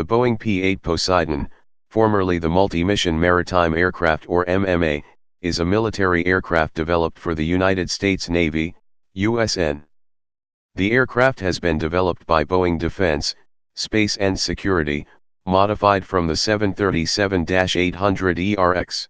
The Boeing P-8 Poseidon, formerly the Multi-Mission Maritime Aircraft or MMA, is a military aircraft developed for the United States Navy, USN. The aircraft has been developed by Boeing Defense, Space and Security, modified from the 737-800 ERX.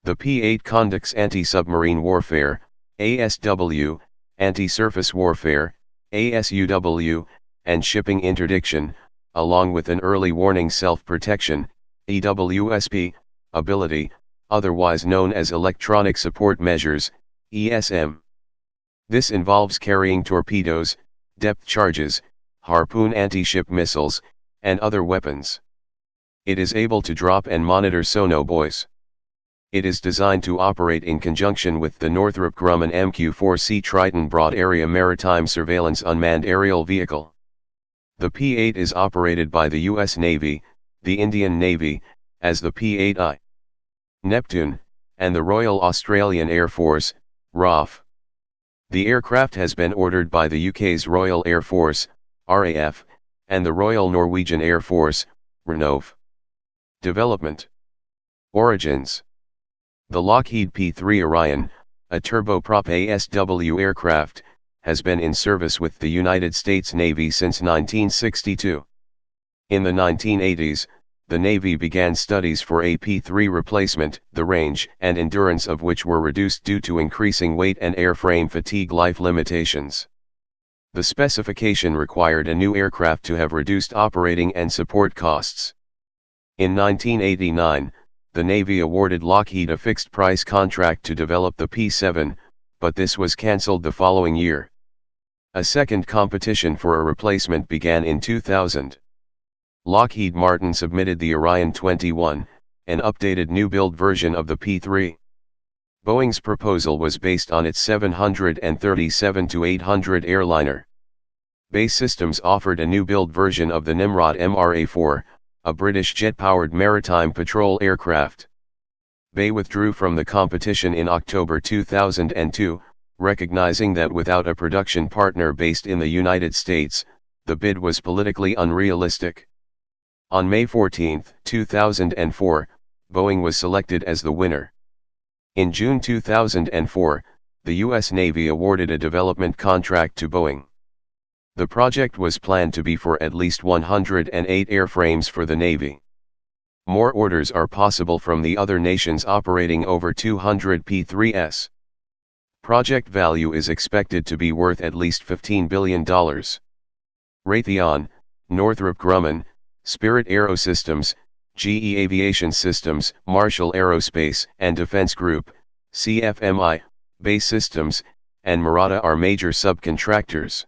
The P-8 conducts anti-submarine warfare, ASW, anti-surface warfare, ASUW, and shipping interdiction, along with an early warning self-protection, EWSP, ability, otherwise known as electronic support measures, ESM. This involves carrying torpedoes, depth charges, harpoon anti-ship missiles, and other weapons. It is able to drop and monitor sonobuoys. It is designed to operate in conjunction with the Northrop Grumman MQ-4C Triton Broad Area Maritime Surveillance Unmanned Aerial Vehicle. The P-8 is operated by the U.S. Navy, the Indian Navy, as the P-8I, Neptune, and the Royal Australian Air Force, RAF. The aircraft has been ordered by the UK's Royal Air Force, RAF, and the Royal Norwegian Air Force, RNOV. Development. Origins. The Lockheed P-3 Orion, a turboprop ASW aircraft, has been in service with the United States Navy since 1962. In the 1980s, the Navy began studies for a P-3 replacement, the range and endurance of which were reduced due to increasing weight and airframe fatigue life limitations. The specification required a new aircraft to have reduced operating and support costs. In 1989, the Navy awarded Lockheed a fixed-price contract to develop the P-7, but this was cancelled the following year. A second competition for a replacement began in 2000. Lockheed Martin submitted the Orion 21, an updated new-build version of the P-3. Boeing's proposal was based on its 737-800 airliner. BAE Systems offered a new-build version of the Nimrod MRA-4, a British jet-powered maritime patrol aircraft. BAE withdrew from the competition in October 2002, recognizing that without a production partner based in the United States, the bid was politically unrealistic. On May 14, 2004, Boeing was selected as the winner. In June 2004, the U.S. Navy awarded a development contract to Boeing. The project was planned to be for at least 108 airframes for the Navy. More orders are possible from the other nations operating over 200 P-3s. Project value is expected to be worth at least $15 billion. Raytheon, Northrop Grumman, Spirit Aerosystems, GE Aviation Systems, Marshall Aerospace and Defense Group, CFMI, BAE Systems, and Murata are major subcontractors.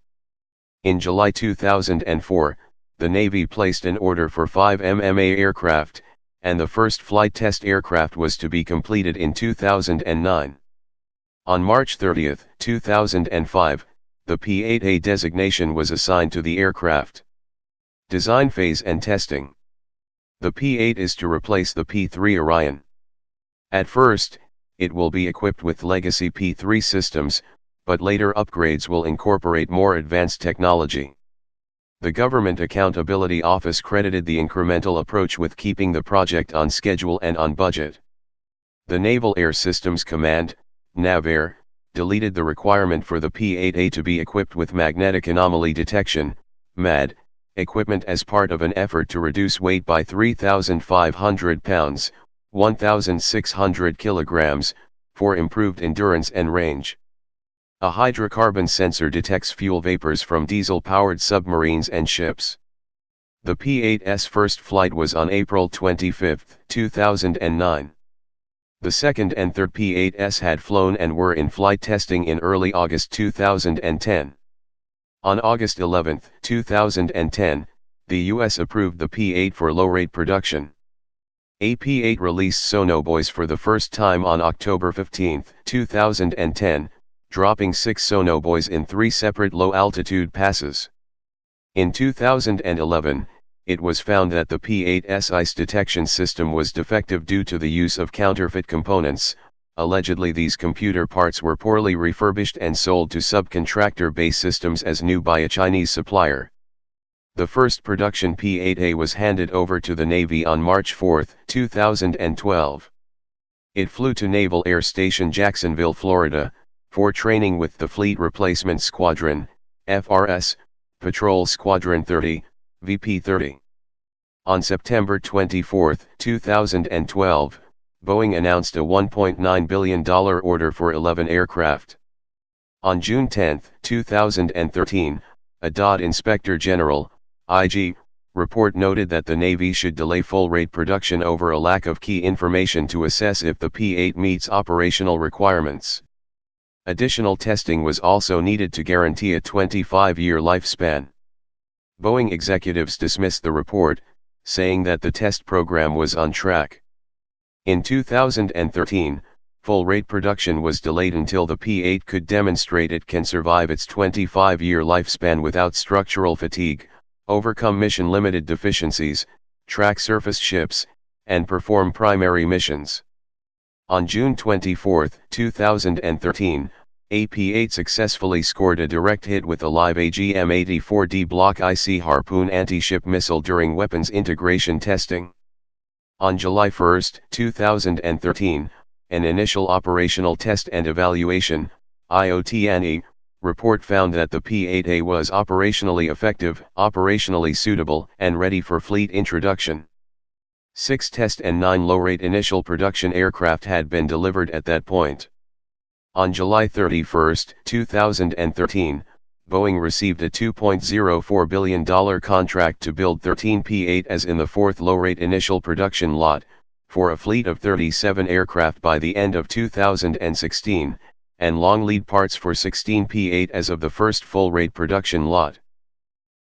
In July 2004, the Navy placed an order for 5 MMA aircraft, and the first flight test aircraft was to be completed in 2009. On March 30, 2005, the P-8A designation was assigned to the aircraft. Design phase and testing. The P-8 is to replace the P-3 Orion. At first, it will be equipped with legacy P-3 systems, but later upgrades will incorporate more advanced technology. The Government Accountability Office credited the incremental approach with keeping the project on schedule and on budget. The Naval Air Systems Command, NAVAIR, deleted the requirement for the P-8A to be equipped with magnetic anomaly detection, MAD, equipment as part of an effort to reduce weight by 3,500 pounds, 1,600 kilograms, for improved endurance and range. A hydrocarbon sensor detects fuel vapors from diesel-powered submarines and ships. The P-8's first flight was on April 25, 2009. The second and third P-8s had flown and were in flight testing in early August 2010. On August 11, 2010, the U.S. approved the P-8 for low-rate production. A P-8 released sonobuoys for the first time on October 15, 2010, dropping 6 sonobuoys in 3 separate low-altitude passes. In 2011, it was found that the P-8's ice detection system was defective due to the use of counterfeit components. Allegedly, these computer parts were poorly refurbished and sold to subcontractor BAE Systems as new by a Chinese supplier. The first production P-8A was handed over to the Navy on March 4, 2012. It flew to Naval Air Station Jacksonville, Florida, for training with the Fleet Replacement Squadron, FRS, Patrol Squadron 30, VP-30. On September 24, 2012, Boeing announced a $1.9 billion order for 11 aircraft. On June 10, 2013, a DoD Inspector General, IG, report noted that the Navy should delay full-rate production over a lack of key information to assess if the P-8 meets operational requirements. Additional testing was also needed to guarantee a 25-year lifespan. Boeing executives dismissed the report, saying that the test program was on track. In 2013, full-rate production was delayed until the P-8 could demonstrate it can survive its 25-year lifespan without structural fatigue, overcome mission-limited deficiencies, track surface ships, and perform primary missions. On June 24, 2013, a P-8 successfully scored a direct hit with a live AGM-84D Block IC Harpoon anti-ship missile during weapons integration testing. On July 1, 2013, an initial operational test and evaluation, IOT&E, report found that the P-8A was operationally effective, operationally suitable, and ready for fleet introduction. 6 test and 9 low-rate initial production aircraft had been delivered at that point. On July 31, 2013, Boeing received a $2.04 billion contract to build 13 P-8As in the 4th low-rate initial production lot, for a fleet of 37 aircraft by the end of 2016, and long lead parts for 16 P-8 as of the first full-rate production lot.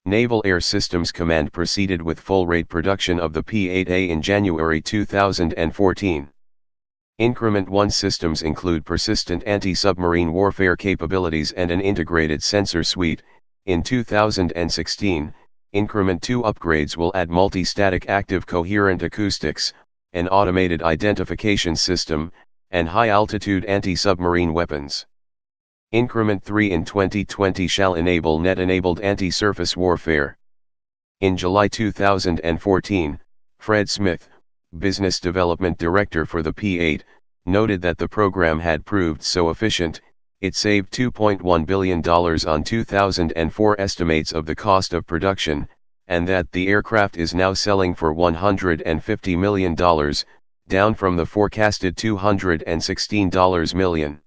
Naval Air Systems Command proceeded with full-rate production of the P-8A in January 2014. Increment 1 systems include persistent anti-submarine warfare capabilities and an integrated sensor suite. In 2016, Increment 2 upgrades will add multi-static active coherent acoustics, an automated identification system, and high-altitude anti-submarine weapons. Increment 3 in 2020 shall enable net-enabled anti-surface warfare. In July 2014, Fred Smith, Business Development Director for the P-8, noted that the program had proved so efficient, it saved $2.1 billion on 2004 estimates of the cost of production, and that the aircraft is now selling for $150 million, down from the forecasted $216 million.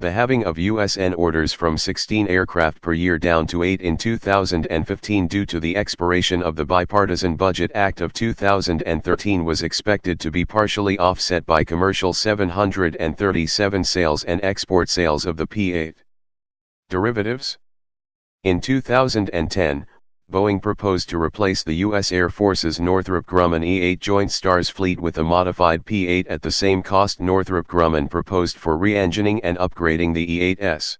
The halving of USN orders from 16 aircraft per year down to 8 in 2015 due to the expiration of the Bipartisan Budget Act of 2013 was expected to be partially offset by commercial 737 sales and export sales of the P-8. Derivatives? In 2010, Boeing proposed to replace the U.S. Air Force's Northrop Grumman E-8 Joint Stars fleet with a modified P-8 at the same cost Northrop Grumman proposed for re-engining and upgrading the E-8S.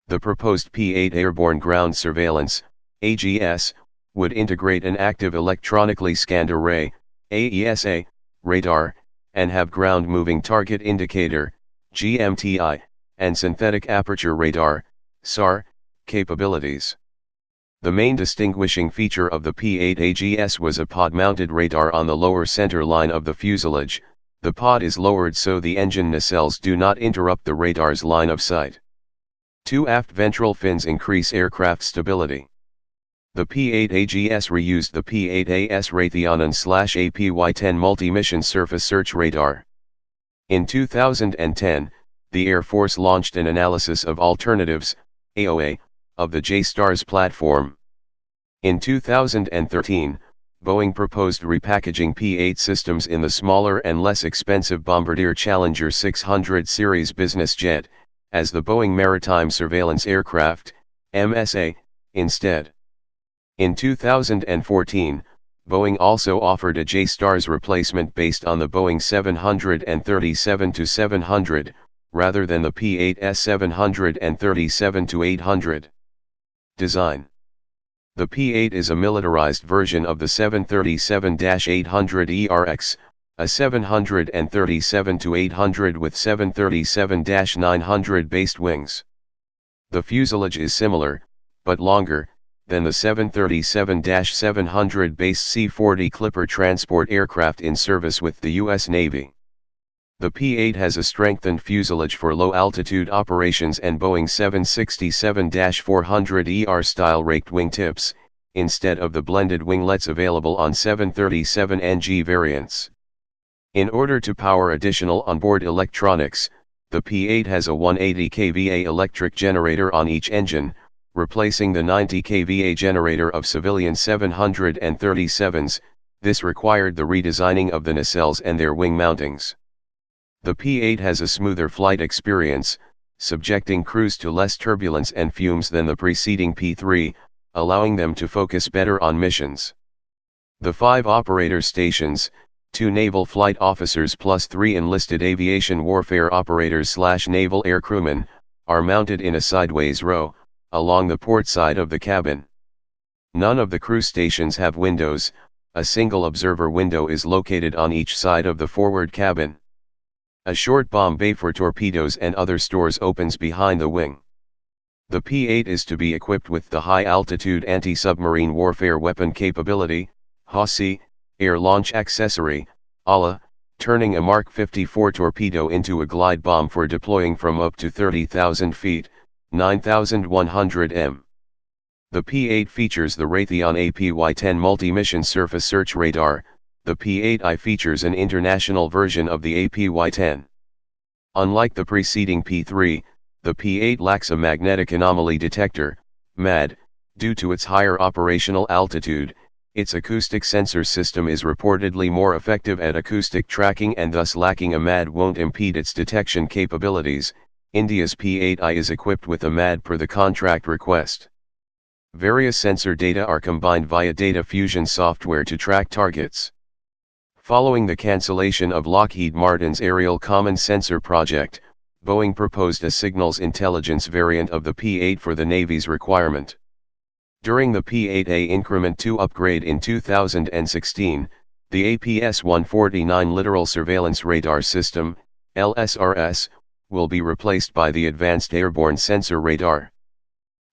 The proposed P-8 Airborne Ground Surveillance, AGS, would integrate an active electronically scanned array, AESA, radar, and have ground moving target indicator, GMTI, and synthetic aperture radar, SAR, capabilities. The main distinguishing feature of the P-8 AGS was a pod-mounted radar on the lower center line of the fuselage. The pod is lowered so the engine nacelles do not interrupt the radar's line of sight. 2 aft ventral fins increase aircraft stability. The P-8 AGS reused the P-8AS Raytheon/APY-10 multi-mission surface search radar. In 2010, the Air Force launched an analysis of alternatives, AOA, of the J-STARS platform. In 2013, Boeing proposed repackaging P-8 systems in the smaller and less expensive Bombardier Challenger 600 series business jet, as the Boeing Maritime Surveillance Aircraft, MSA, instead. In 2014, Boeing also offered a J-STARS replacement based on the Boeing 737-700, rather than the P-8S 737-800. Design. The P-8 is a militarized version of the 737-800ERX, a 737-800 with 737-900 based wings. The fuselage is similar, but longer, than the 737-700 base C-40 Clipper transport aircraft in service with the U.S. Navy. The P-8 has a strengthened fuselage for low-altitude operations and Boeing 767-400ER style raked wingtips, instead of the blended winglets available on 737NG variants. In order to power additional onboard electronics, the P-8 has a 180 kVA electric generator on each engine, replacing the 90 kVA generator of civilian 737s. This required the redesigning of the nacelles and their wing mountings. The P-8 has a smoother flight experience, subjecting crews to less turbulence and fumes than the preceding P-3, allowing them to focus better on missions. The 5 operator stations, 2 naval flight officers plus 3 enlisted aviation warfare operators/naval aircrewmen, are mounted in a sideways row, along the port side of the cabin. None of the crew stations have windows. A single observer window is located on each side of the forward cabin. A short bomb bay for torpedoes and other stores opens behind the wing. The P-8 is to be equipped with the High-Altitude Anti-Submarine Warfare Weapon Capability, HAWC, air launch accessory, ALA, turning a Mark 54 torpedo into a glide bomb for deploying from up to 30,000 feet, 9,100 m. The P-8 features the Raytheon APY-10 multi-mission surface search radar. The P-8I features an international version of the APY-10. Unlike the preceding P-3, the P-8 lacks a magnetic anomaly detector, MAD, due to its higher operational altitude. Its acoustic sensor system is reportedly more effective at acoustic tracking and thus lacking a MAD won't impede its detection capabilities. India's P-8I is equipped with a MAD per the contract request. Various sensor data are combined via data fusion software to track targets. Following the cancellation of Lockheed Martin's Aerial Common Sensor project, Boeing proposed a signals intelligence variant of the P-8 for the Navy's requirement. During the P-8A Increment 2 upgrade in 2016, the APS-149 Littoral Surveillance Radar System, LSRS, will be replaced by the Advanced Airborne Sensor Radar.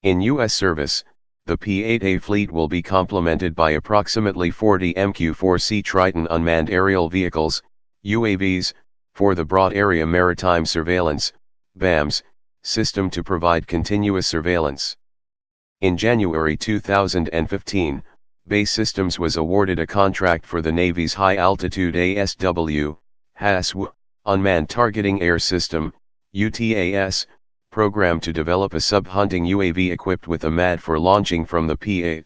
In U.S. service, the P-8A fleet will be complemented by approximately 40 MQ-4C Triton unmanned aerial vehicles, UAVs, for the Broad Area Maritime Surveillance, BAMS, system to provide continuous surveillance. In January 2015, BAE Systems was awarded a contract for the Navy's High-Altitude ASW, HASW, Unmanned Targeting Air System, UTAS, program to develop a sub-hunting UAV equipped with a MAD for launching from the P-8.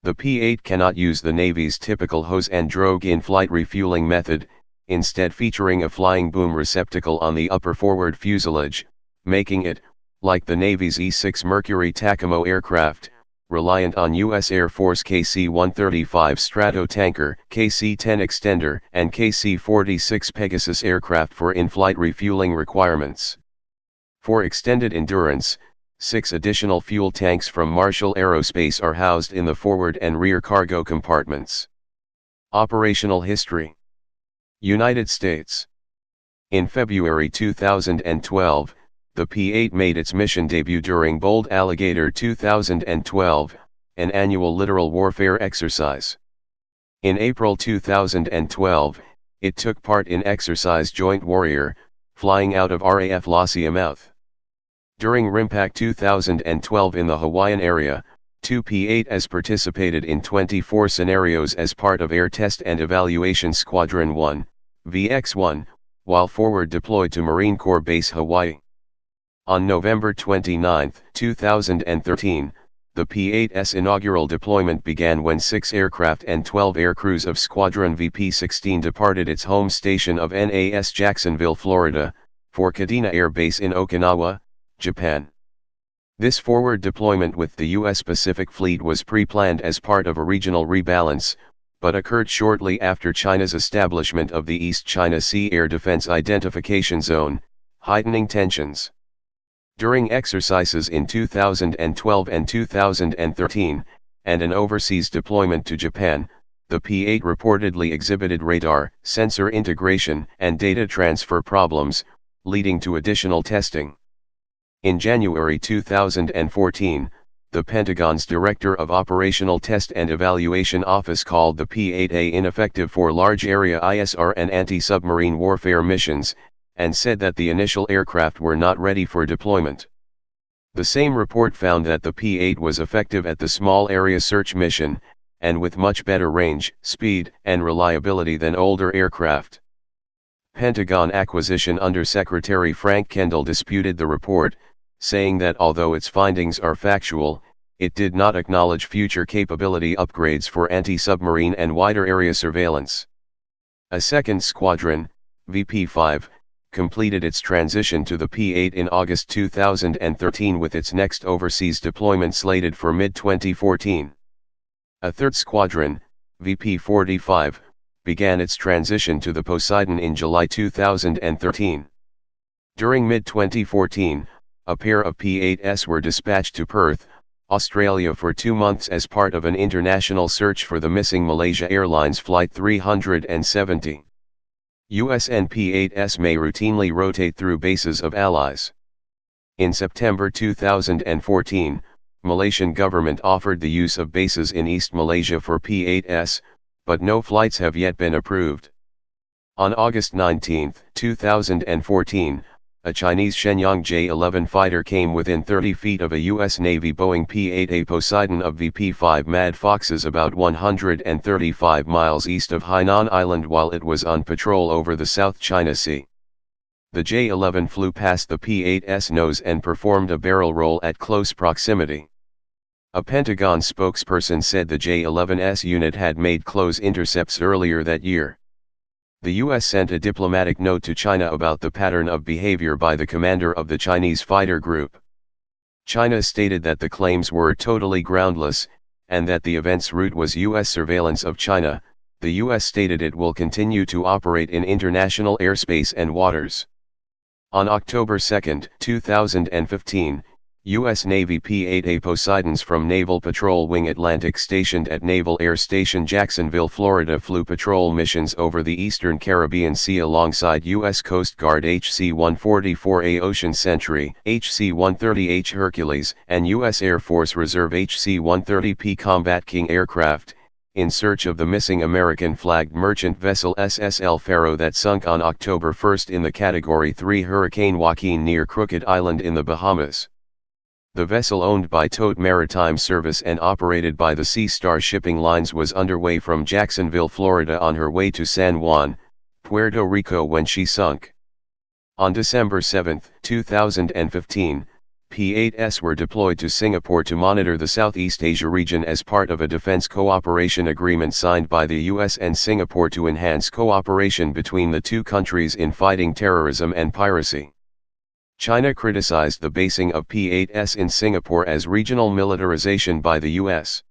The P-8 cannot use the Navy's typical hose and drogue in-flight refueling method, instead featuring a flying boom receptacle on the upper forward fuselage, making it, like the Navy's E-6 Mercury Takamo aircraft, reliant on U.S. Air Force KC-135 Stratotanker, KC-10 Extender, and KC-46 Pegasus aircraft for in-flight refueling requirements. For extended endurance, 6 additional fuel tanks from Marshall Aerospace are housed in the forward and rear cargo compartments. Operational history. United States. In February 2012, the P-8 made its mission debut during Bold Alligator 2012, an annual littoral warfare exercise. In April 2012, it took part in Exercise Joint Warrior, flying out of RAF Lossiemouth. During RIMPAC 2012 in the Hawaiian area, 2 P-8s participated in 24 scenarios as part of Air Test and Evaluation Squadron 1, VX-1, while forward deployed to Marine Corps Base Hawaii. On November 29, 2013, the P-8's inaugural deployment began when 6 aircraft and 12 aircrews of Squadron VP-16 departed its home station of NAS Jacksonville, Florida, for Kadena Air Base in Okinawa, Japan. This forward deployment with the U.S. Pacific Fleet was pre-planned as part of a regional rebalance, but occurred shortly after China's establishment of the East China Sea Air Defense Identification Zone, heightening tensions. During exercises in 2012 and 2013, and an overseas deployment to Japan, the P-8 reportedly exhibited radar, sensor integration, and data transfer problems, leading to additional testing. In January 2014, the the Pentagon's Director of Operational Test and Evaluation Office called the P-8A ineffective for large-area ISR and anti-submarine warfare missions, and said that the initial aircraft were not ready for deployment. The same report found that the P-8 was effective at the small area search mission, and with much better range, speed, and reliability than older aircraft. Pentagon Acquisition Undersecretary Frank Kendall disputed the report, saying that although its findings are factual, it did not acknowledge future capability upgrades for anti-submarine and wider area surveillance. A second squadron, VP-5, completed its transition to the P-8 in August 2013 with its next overseas deployment slated for mid-2014. A third squadron, VP-45, began its transition to the Poseidon in July 2013. During mid-2014, a pair of P-8s were dispatched to Perth, Australia for 2 months as part of an international search for the missing Malaysia Airlines Flight 370. US and P-8s may routinely rotate through bases of allies. In September 2014, Malaysian government offered the use of bases in East Malaysia for P-8s, but no flights have yet been approved. On August 19, 2014, a Chinese Shenyang J-11 fighter came within 30 feet of a U.S. Navy Boeing P-8A Poseidon of VP-5 Mad Foxes about 135 miles east of Hainan Island while it was on patrol over the South China Sea. The J-11 flew past the P-8's nose and performed a barrel roll at close proximity. A Pentagon spokesperson said the J-11's unit had made close intercepts earlier that year. The U.S. sent a diplomatic note to China about the pattern of behavior by the commander of the Chinese fighter group. China stated that the claims were totally groundless, and that the event's route was U.S. surveillance of China. The U.S. stated it will continue to operate in international airspace and waters. On October 2, 2015, U.S. Navy P-8A Poseidons from Naval Patrol Wing Atlantic stationed at Naval Air Station Jacksonville, Florida flew patrol missions over the eastern Caribbean Sea alongside U.S. Coast Guard HC-144A Ocean Sentry, HC-130H Hercules, and U.S. Air Force Reserve HC-130P Combat King aircraft, in search of the missing American-flagged merchant vessel SS El Faro that sunk on October 1 in the Category 3 Hurricane Joaquin near Crooked Island in the Bahamas. The vessel, owned by Tote Maritime Service and operated by the Sea Star Shipping Lines, was underway from Jacksonville, Florida on her way to San Juan, Puerto Rico when she sunk. On December 7, 2015, P-8s were deployed to Singapore to monitor the Southeast Asia region as part of a defense cooperation agreement signed by the US and Singapore to enhance cooperation between the two countries in fighting terrorism and piracy. China criticized the basing of P-8s in Singapore as regional militarization by the U.S.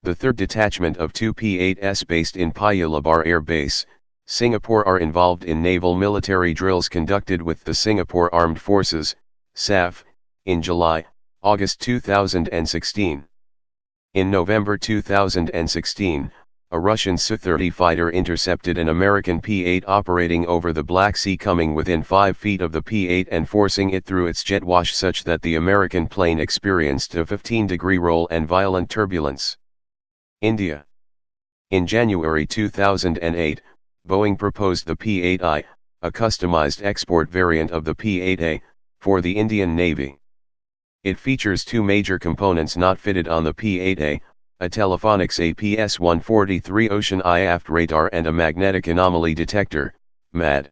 The 3rd Detachment of 2 P-8s based in Paya Lebar Air Base, Singapore are involved in naval military drills conducted with the Singapore Armed Forces, SAF, in July, August 2016. In November 2016, a Russian Su-30 fighter intercepted an American P-8 operating over the Black Sea, coming within 5 feet of the P-8 and forcing it through its jet wash such that the American plane experienced a 15-degree roll and violent turbulence. India. In January 2008, Boeing proposed the P-8I, a customized export variant of the P-8A, for the Indian Navy. It features 2 major components not fitted on the P-8A, a Telephonics APS-143 Ocean Eye aft radar and a magnetic anomaly detector, MAD.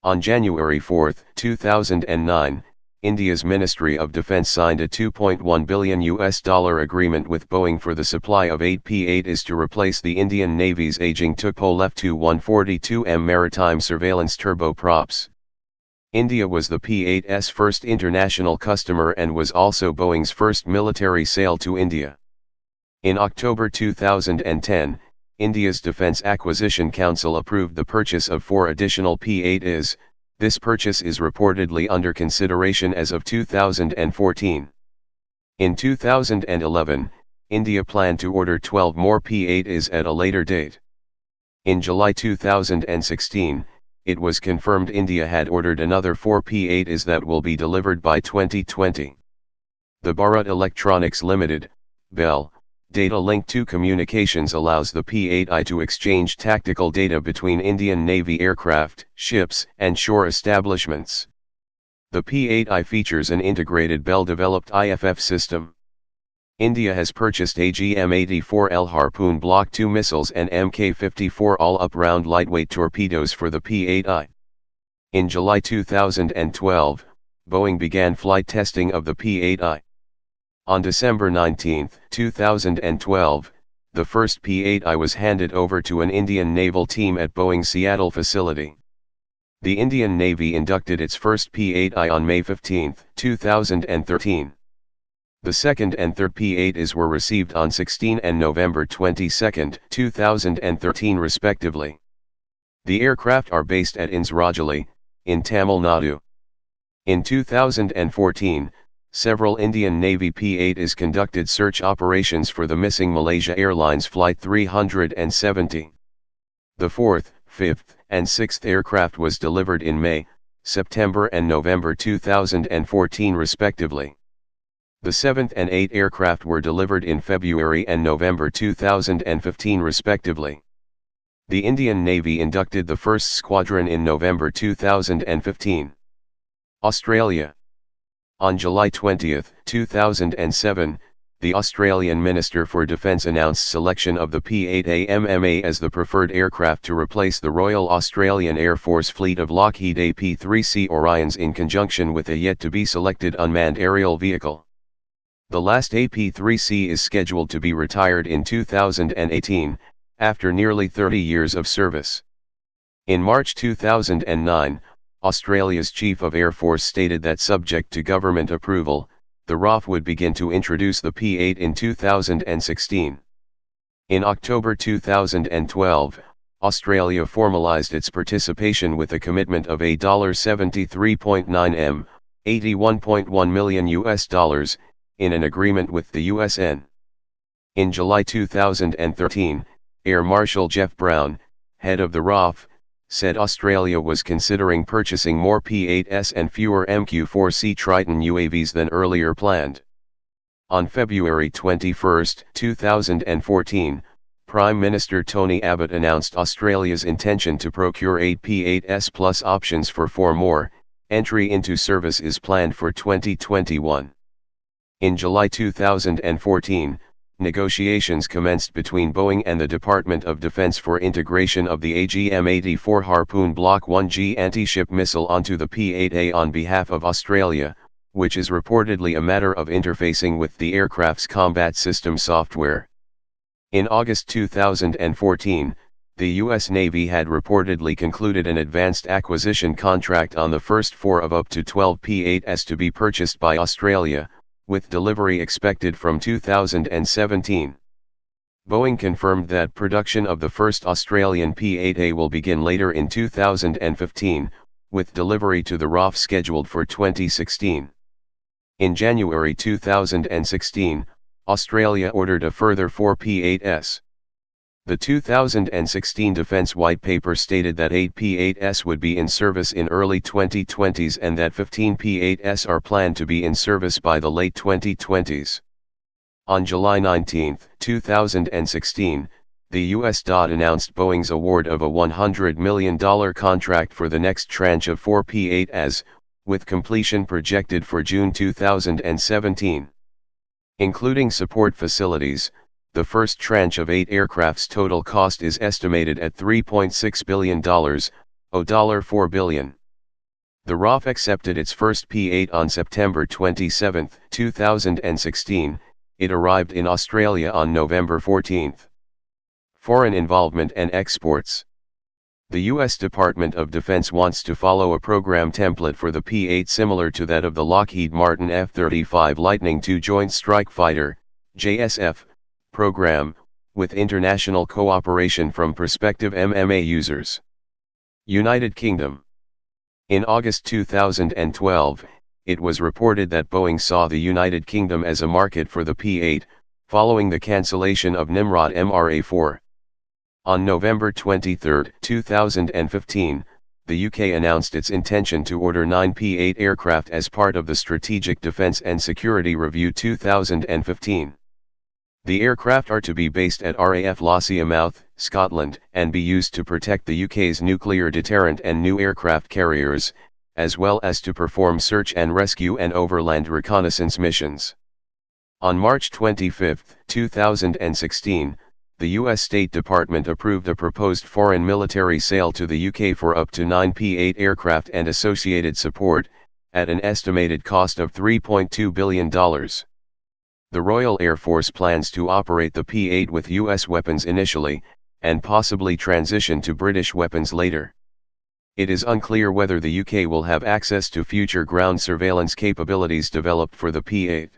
On January 4, 2009, India's Ministry of Defense signed a $2.1 billion agreement with Boeing for the supply of 8 P-8s to replace the Indian Navy's aging Tupolev Tu-142M maritime surveillance turboprops. India was the P-8's first international customer and was also Boeing's first military sale to India. In October 2010, India's Defence Acquisition Council approved the purchase of 4 additional P-8s. This purchase is reportedly under consideration as of 2014. In 2011, India planned to order 12 more P-8s at a later date. In July 2016, it was confirmed India had ordered another 4 P-8s that will be delivered by 2020. The Bharat Electronics Limited, BEL, Data Link 2 Communications allows the P-8I to exchange tactical data between Indian Navy aircraft, ships, and shore establishments. The P-8I features an integrated BEL-developed IFF system. India has purchased AGM-84L Harpoon Block 2 missiles and Mk-54 all-up-round lightweight torpedoes for the P-8I. In July 2012, Boeing began flight testing of the P-8I. On December 19, 2012, the first P-8I was handed over to an Indian naval team at Boeing's Seattle facility. The Indian Navy inducted its first P-8I on May 15, 2013. The second and third P-8Is were received on 16 and November 22, 2013 respectively. The aircraft are based at Insrajali, in Tamil Nadu. In 2014, several Indian Navy P-8Is conducted search operations for the missing Malaysia Airlines Flight 370. The fourth, fifth, and sixth aircraft was delivered in May, September and November 2014 respectively. The seventh and eighth aircraft were delivered in February and November 2015 respectively. The Indian Navy inducted the first squadron in November 2015. Australia. On July 20, 2007, the Australian Minister for Defence announced selection of the P-8A MMA as the preferred aircraft to replace the Royal Australian Air Force fleet of Lockheed AP-3C Orions in conjunction with a yet-to-be-selected unmanned aerial vehicle. The last AP-3C is scheduled to be retired in 2018, after nearly 30 years of service. In March 2009, Australia's Chief of Air Force stated that subject to government approval, the RAF would begin to introduce the P-8 in 2016. In October 2012, Australia formalised its participation with a commitment of $73.9 m, $81.1 million, in an agreement with the USN. In July 2013, Air Marshal Jeff Brown, head of the RAF, said Australia was considering purchasing more P-8S and fewer MQ-4C Triton UAVs than earlier planned. On February 21, 2014, Prime Minister Tony Abbott announced Australia's intention to procure 8 P-8S plus options for 4 more. Entry into service is planned for 2021. In July 2014, negotiations commenced between Boeing and the Department of Defense for integration of the AGM-84 Harpoon Block 1G anti-ship missile onto the P-8A on behalf of Australia, which is reportedly a matter of interfacing with the aircraft's combat system software. In August 2014, the U.S. Navy had reportedly concluded an advanced acquisition contract on the first 4 of up to 12 P-8S to be purchased by Australia, with delivery expected from 2017. Boeing confirmed that production of the first Australian P-8A will begin later in 2015, with delivery to the RAF scheduled for 2016. In January 2016, Australia ordered a further 4 P-8S. The 2016 Defence White Paper stated that 8 P-8S would be in service in early 2020s and that 15 P-8S are planned to be in service by the late 2020s. On July 19, 2016, the U.S. DoD announced Boeing's award of a $100 million contract for the next tranche of 4 P-8As, with completion projected for June 2017. Including support facilities, the first tranche of 8 aircraft's total cost is estimated at $3.6 billion, $4 billion. The RAF accepted its first P-8 on September 27, 2016, it arrived in Australia on November 14. Foreign involvement and exports. The U.S. Department of Defense wants to follow a program template for the P-8 similar to that of the Lockheed Martin F-35 Lightning II Joint Strike Fighter, JSF, program, with international cooperation from prospective MMA users. United Kingdom. In August 2012, it was reported that Boeing saw the United Kingdom as a market for the P-8, following the cancellation of Nimrod MRA-4. On November 23, 2015, the UK announced its intention to order 9 P-8 aircraft as part of the Strategic Defence and Security Review 2015. The aircraft are to be based at RAF Lossiemouth, Scotland, and be used to protect the UK's nuclear deterrent and new aircraft carriers, as well as to perform search and rescue and overland reconnaissance missions. On March 25, 2016, the U.S. State Department approved a proposed foreign military sale to the UK for up to 9 P-8 aircraft and associated support, at an estimated cost of $3.2 billion. The Royal Air Force plans to operate the P-8 with U.S. weapons initially, and possibly transition to British weapons later. It is unclear whether the UK will have access to future ground surveillance capabilities developed for the P-8.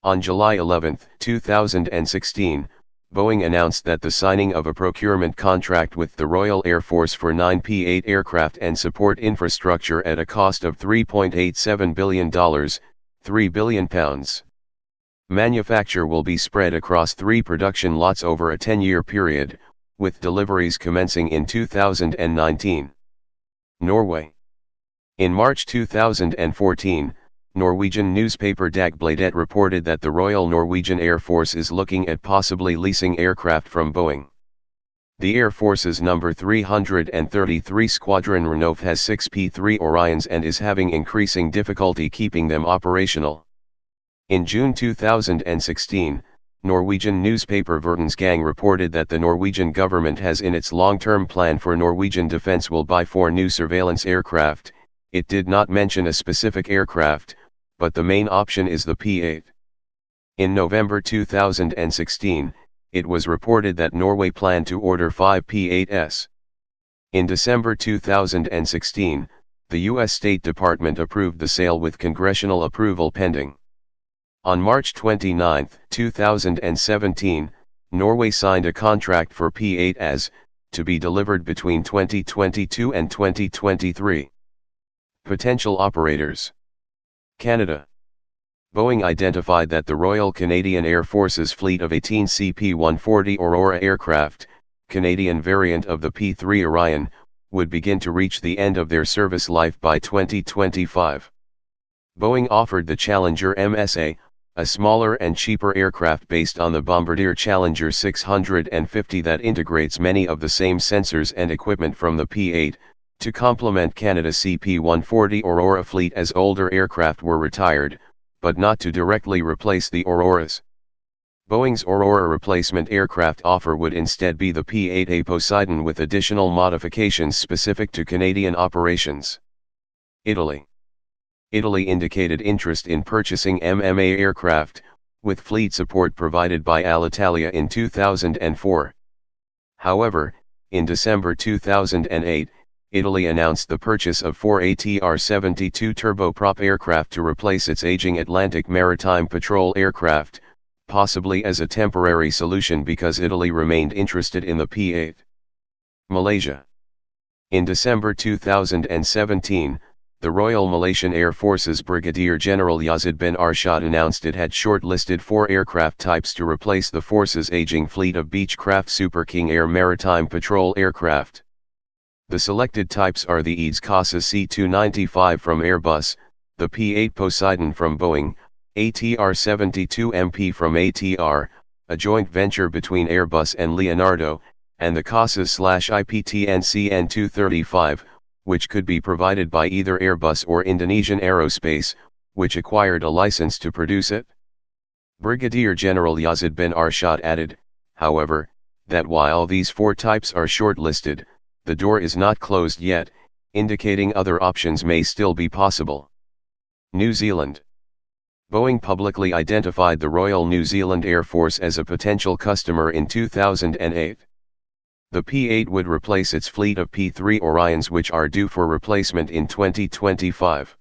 On July 11, 2016, Boeing announced that the signing of a procurement contract with the Royal Air Force for 9 P-8 aircraft and support infrastructure at a cost of $3.87 billion, £3 billion. Manufacture will be spread across 3 production lots over a 10-year period, with deliveries commencing in 2019. Norway. In March 2014, Norwegian newspaper Dagbladet reported that the Royal Norwegian Air Force is looking at possibly leasing aircraft from Boeing. The Air Force's No. 333 Squadron Renault has 6 P-3 Orions and is having increasing difficulty keeping them operational. In June 2016, Norwegian newspaper Verdensgang reported that the Norwegian government has in its long-term plan for Norwegian defense will buy 4 new surveillance aircraft. It did not mention a specific aircraft, but the main option is the P-8. In November 2016, it was reported that Norway planned to order 5 P-8s. In December 2016, the U.S. State Department approved the sale with congressional approval pending. On March 29, 2017, Norway signed a contract for P-8s, to be delivered between 2022 and 2023. Potential operators. Canada. Boeing identified that the Royal Canadian Air Force's fleet of 18 CP-140 Aurora aircraft, Canadian variant of the P-3 Orion, would begin to reach the end of their service life by 2025. Boeing offered the Challenger MSA, a smaller and cheaper aircraft based on the Bombardier Challenger 650 that integrates many of the same sensors and equipment from the P-8, to complement Canada's CP-140 Aurora fleet as older aircraft were retired, but not to directly replace the Auroras. Boeing's Aurora replacement aircraft offer would instead be the P-8A Poseidon with additional modifications specific to Canadian operations. Italy. Italy indicated interest in purchasing MMA aircraft, with fleet support provided by Alitalia in 2004. However, in December 2008, Italy announced the purchase of 4 ATR-72 turboprop aircraft to replace its aging Atlantic Maritime Patrol aircraft, possibly as a temporary solution because Italy remained interested in the P-8. Malaysia. In December 2017, the Royal Malaysian Air Force's Brigadier General Yazid bin Arshad announced it had shortlisted 4 aircraft types to replace the force's aging fleet of Beechcraft Super King Air Maritime Patrol aircraft. The selected types are the EADS CASA C295 from Airbus, the P-8 Poseidon from Boeing, ATR-72 MP from ATR, a joint venture between Airbus and Leonardo, and the CASA/IPTN CN235, which could be provided by either Airbus or Indonesian Aerospace, which acquired a license to produce it. Brigadier General Yazid bin Arshad added, however, that while these 4 types are shortlisted, the door is not closed yet, indicating other options may still be possible. New Zealand. Boeing publicly identified the Royal New Zealand Air Force as a potential customer in 2008. The P-8 would replace its fleet of P-3 Orions which are due for replacement in 2025.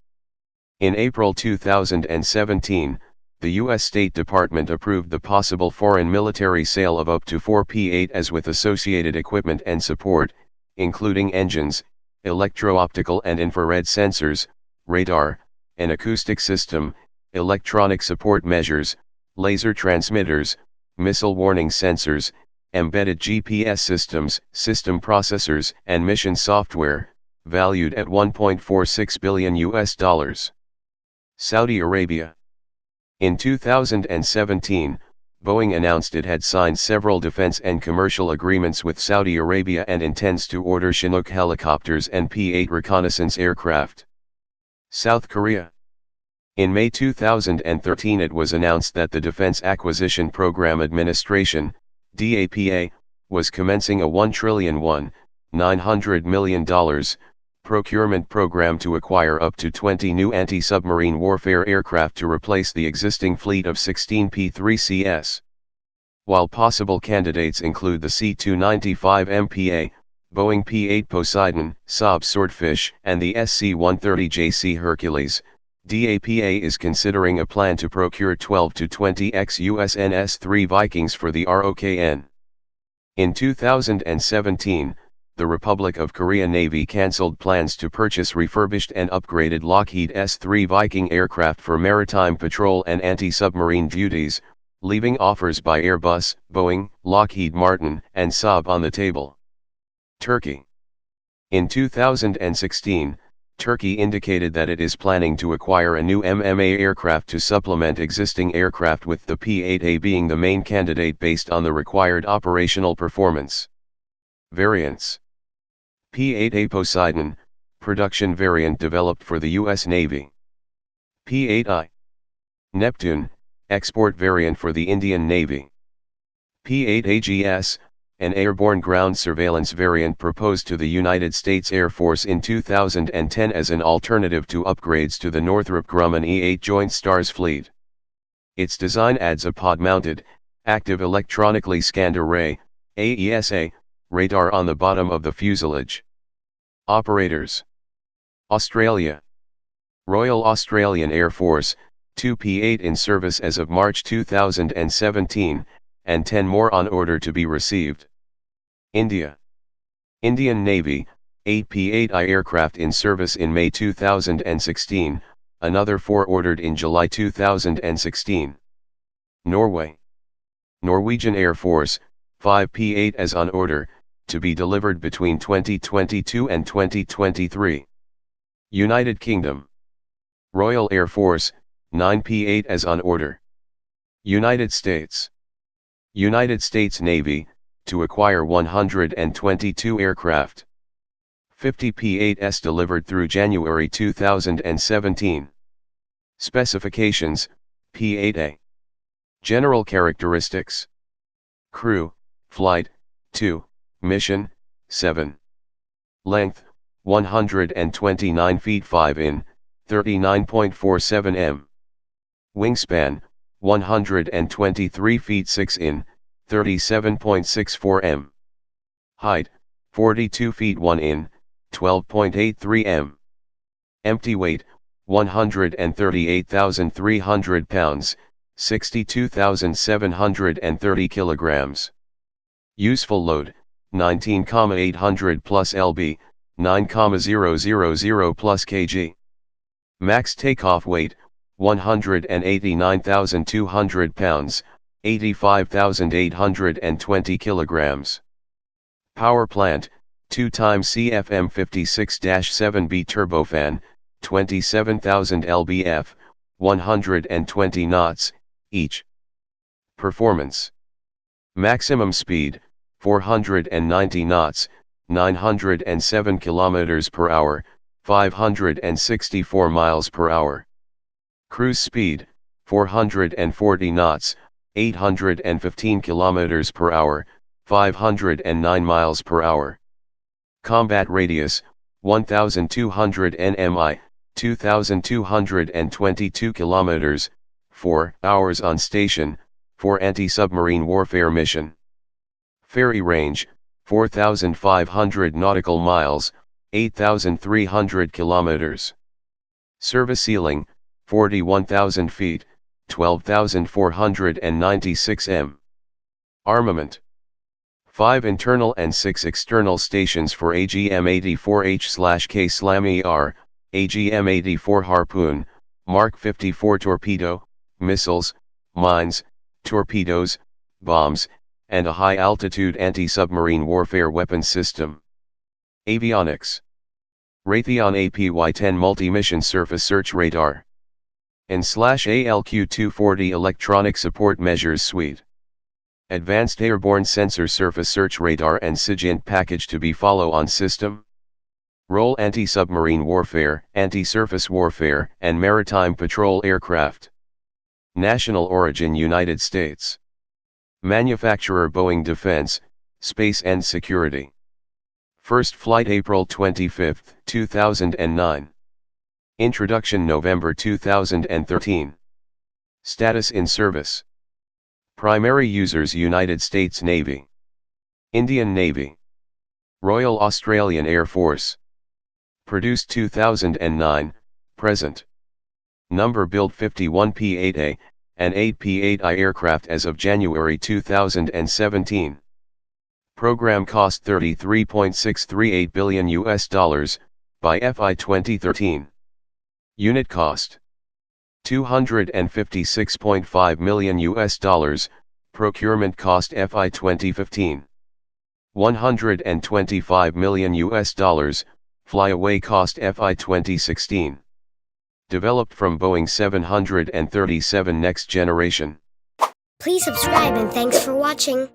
In April 2017, the U.S. State Department approved the possible foreign military sale of up to 4 P-8s with associated equipment and support, including engines, electro-optical and infrared sensors, radar, an acoustic system, electronic support measures, laser transmitters, missile warning sensors, embedded GPS systems, system processors, and mission software, valued at $1.46 billion US. Saudi Arabia. In 2017, Boeing announced it had signed several defense and commercial agreements with Saudi Arabia and intends to order Chinook helicopters and P-8 reconnaissance aircraft. South Korea. In May 2013 it was announced that the Defense Acquisition Program Administration, DAPA, was commencing a $1,900 million procurement program to acquire up to 20 new anti-submarine warfare aircraft to replace the existing fleet of 16 P-3CS. While possible candidates include the C-295 MPA, Boeing P-8 Poseidon, Saab Swordfish, and the SC-130JC Hercules, DAPA is considering a plan to procure 12 to 20 ex-USNS-3 Vikings for the ROKN. In 2017, the Republic of Korea Navy cancelled plans to purchase refurbished and upgraded Lockheed S-3 Viking aircraft for maritime patrol and anti-submarine duties, leaving offers by Airbus, Boeing, Lockheed Martin, and Saab on the table. Turkey. In 2016, Turkey indicated that it is planning to acquire a new MMA aircraft to supplement existing aircraft, with the P-8A being the main candidate based on the required operational performance. Variants. P-8A Poseidon, production variant developed for the U.S. Navy. P-8I Neptune, export variant for the Indian Navy. P-8AGS, an airborne ground surveillance variant proposed to the United States Air Force in 2010 as an alternative to upgrades to the Northrop Grumman E-8 Joint Stars fleet. Its design adds a pod-mounted, active electronically scanned array, AESA, radar on the bottom of the fuselage. Operators. Australia. Royal Australian Air Force, 2 P-8 in service as of March 2017, and 10 more on order to be received. India. Indian Navy, 8 P-8I aircraft in service in May 2016, another 4 ordered in July 2016. Norway. Norwegian Air Force, 5 P-8 as on order, to be delivered between 2022 and 2023. United Kingdom. Royal Air Force, 9 P-8 as on order. United States. United States Navy, to acquire 122 aircraft. 50 P-8s delivered through January 2017. Specifications, P-8A. General characteristics. Crew, Flight, 2, Mission, 7. Length, 129 feet 5 in, 39.47 m. Wingspan, 123 feet 6 in, 37.64 m. Height, 42 feet 1 in, 12.83 m. Empty weight, 138,300 pounds, 62,730 kilograms. Useful load, 19,800 plus lb, 9,000 plus kg. Max takeoff weight, 189,200 pounds, 85,820 kilograms. Power plant, 2 times CFM 56-7B turbofan, 27,000 lbf, 120 knots, each. Performance. Maximum speed, 490 knots, 907 kilometers per hour, 564 miles per hour. Cruise speed, 440 knots, 815 kilometers per hour, 509 miles per hour. Combat radius, 1,200 nmi, 2,222 kilometers, 4 hours on station, for anti-submarine warfare mission. Ferry range, 4,500 nautical miles, 8,300 kilometers. Service ceiling, 41,000 feet, 12,496 m. Armament. 5 internal and 6 external stations for AGM-84H/K/ER, AGM-84 Harpoon, Mark 54 torpedo, missiles, mines, torpedoes, bombs, and a high-altitude anti-submarine warfare weapon system. Avionics. Raytheon APY-10 multi-mission surface search radar. AN/ALQ-240 electronic support measures suite. Advanced airborne sensor surface search radar and SIGINT package to be follow-on system. Role anti-submarine warfare, anti-surface warfare, and maritime patrol aircraft. National origin United States. Manufacturer Boeing Defense, Space and Security. First flight April 25, 2009. Introduction November 2013. Status in service. Primary users United States Navy, Indian Navy, Royal Australian Air Force. Produced 2009, present. Number built 51 P-8A, and 8 P-8I aircraft as of January 2017. Program cost $33.638 billion by FY 2013. Unit cost $256.5 million, procurement cost FY 2015. $125 million, flyaway cost FY 2016. Developed from Boeing 737 Next Generation. Please subscribe and thanks for watching.